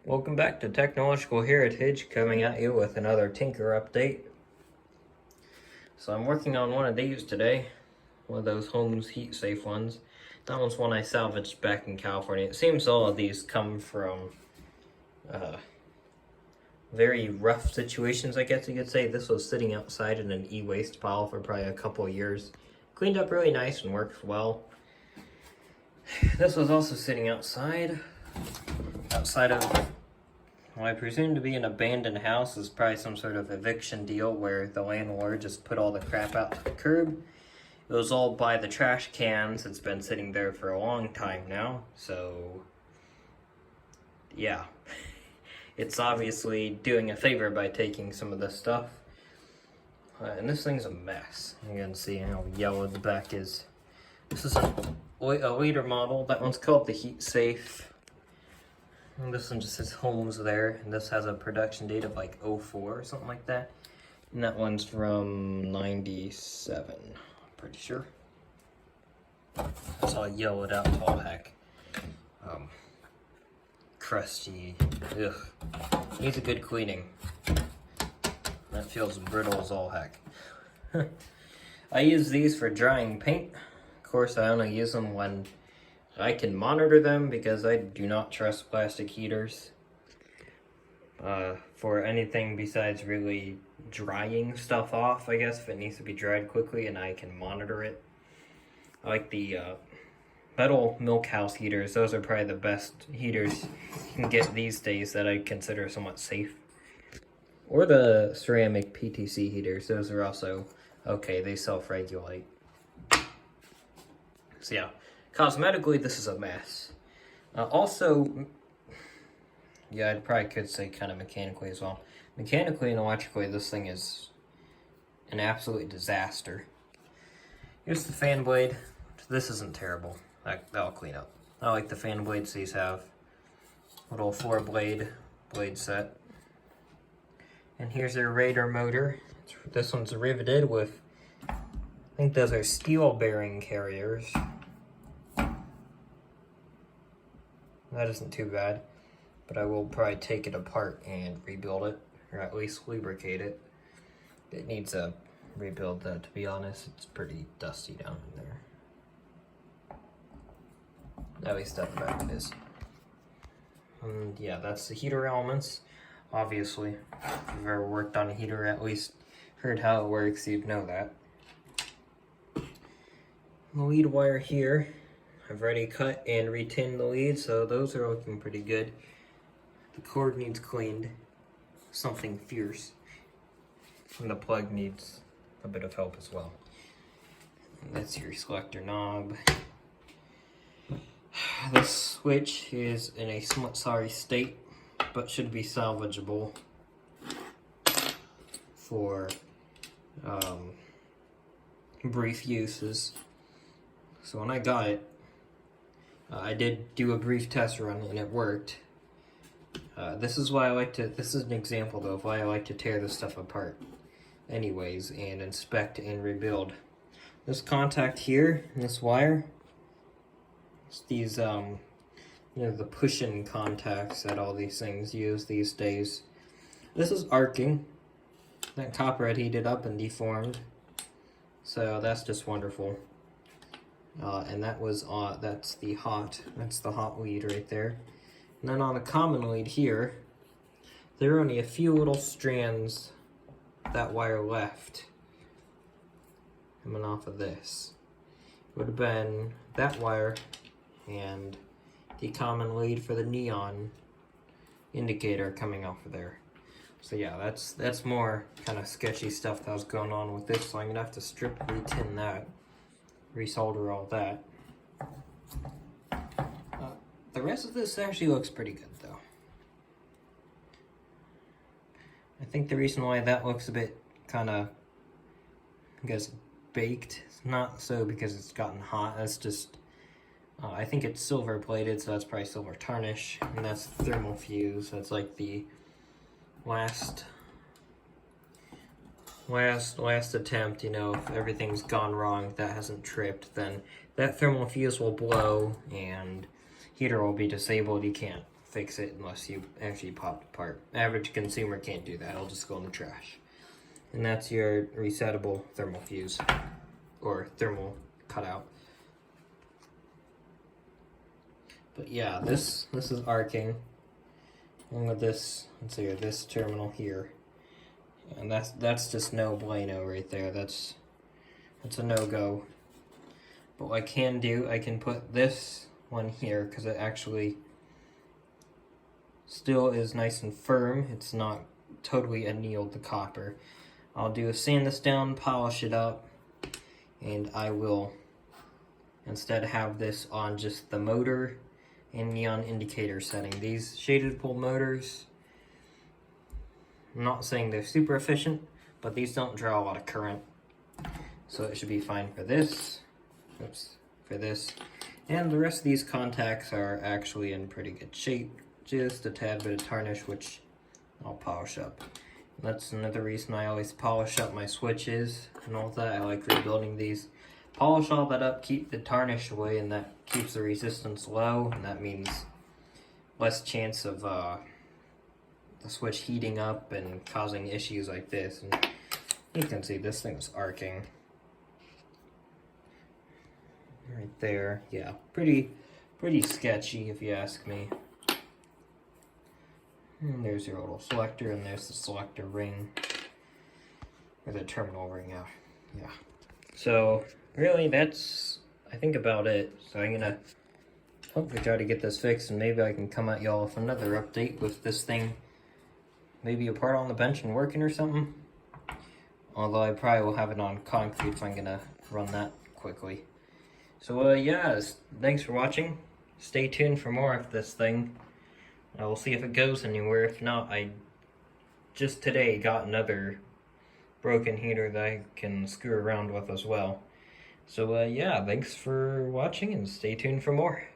Welcome back to Technological Heritage, coming at you with another Tinker update. So I'm working on one of these today, one of those Holmes heat safe ones. That one's one I salvaged back in California. It seems all of these come from very rough situations, I guess you could say. This was sitting outside in an e-waste pile for probably a couple of years. Cleaned up really nice and worked well. This was also sitting outside of what I presume to be an abandoned house. Is probably some sort of eviction deal where the landlord just put all the crap out to the curb. It was all by the trash cans. It's been sitting there for a long time now, so yeah. It's obviously doing a favor by taking some of this stuff. And this thing's a mess. You can see how yellow the back is. This is a later model. That one's called the Heat Safe. And this one just says Holmes there, and this has a production date of like 04 or something like that. And that one's from 97, I'm pretty sure. It's all yellowed out to all heck. Crusty, ugh. Needs a good cleaning. That feels brittle as all heck. I use these for drying paint. Of course, I only use them when I can monitor them, because I do not trust plastic heaters for anything besides really drying stuff off, I guess, if it needs to be dried quickly and I can monitor it. I like the metal milk house heaters. Those are probably the best heaters you can get these days that I consider somewhat safe. Or the ceramic PTC heaters. Those are also okay. They self-regulate. So yeah. Cosmetically, this is a mess. Also, yeah, I probably could say kind of mechanically as well. Mechanically and electrically, this thing is an absolute disaster. Here's the fan blade. This isn't terrible. That'll clean up. I like the fan blades these have. Little 4-blade set. And here's their Raider motor. This one's riveted with, I think those are steel bearing carriers. That isn't too bad, but I will probably take it apart and rebuild it, or at least lubricate it. It needs a rebuild though, to be honest. It's pretty dusty down in there. At least at the back it is. And yeah, that's the heater elements. Obviously, if you've ever worked on a heater, at least heard how it works, you'd know that. The lead wire here, I've already cut and retinned the leads, so those are looking pretty good. The cord needs cleaned, something fierce. And the plug needs a bit of help as well. And that's your selector knob. This switch is in a somewhat sorry state, but should be salvageable for brief uses. So when I got it, I did do a brief test run and it worked. This is why I like to, this is an example though of why I like to tear this stuff apart anyways and inspect and rebuild. This contact here, this wire, it's these, you know, the push-in contacts that all these things use these days. This is arcing. That copper had heated up and deformed. So that's just wonderful. And that was that's the hot lead right there. And then on the common lead here, there are only a few little strands that wire left coming off of this. It would have been that wire and the common lead for the neon indicator coming off of there. So yeah, that's more kind of sketchy stuff that was going on with this, so I'm gonna have to strip retin that. Resolder all that. The rest of this actually looks pretty good though. I think the reason why that looks a bit kind of, I guess, baked, it's not so because it's gotten hot. That's just, I think it's silver plated, so that's probably silver tarnish, and that's thermal fuse. That's like the last attempt, you know, if everything's gone wrong, if that hasn't tripped, then that thermal fuse will blow and heater will be disabled. You can't fix it unless you actually pop it apart. Average consumer can't do that. It'll just go in the trash. And that's your resettable thermal fuse, or thermal cutout. But yeah, this is arcing, along with this, let's see here, this terminal here. And that's just no bueno right there. That's a no-go. But what I can do, I can put this one here, because it actually still is nice and firm. It's not totally annealed the copper. I'll do is sand this down, polish it up, and I will instead have this on just the motor and neon indicator setting. These shaded pole motors, I'm not saying they're super efficient, but these don't draw a lot of current. So it should be fine for this. Oops, for this. And the rest of these contacts are actually in pretty good shape. Just a tad bit of tarnish, which I'll polish up. That's another reason I always polish up my switches and all that. I like rebuilding these. Polish all that up, keep the tarnish away, and that keeps the resistance low, and that means less chance of the switch heating up and causing issues like this. And you can see this thing's arcing. Right there, yeah, pretty sketchy if you ask me. And there's your little selector, and there's the selector ring, or the terminal ring, yeah. So really, that's I think about it. So I'm gonna hopefully try to get this fixed, and maybe I can come at y'all with another update with this thing maybe apart on the bench and working or something. Although I probably will have it on concrete if I'm gonna run that quickly. So yeah, thanks for watching. Stay tuned for more of this thing. I will see if it goes anywhere. If not, I just today got another broken heater that I can screw around with as well. So yeah, thanks for watching, and stay tuned for more.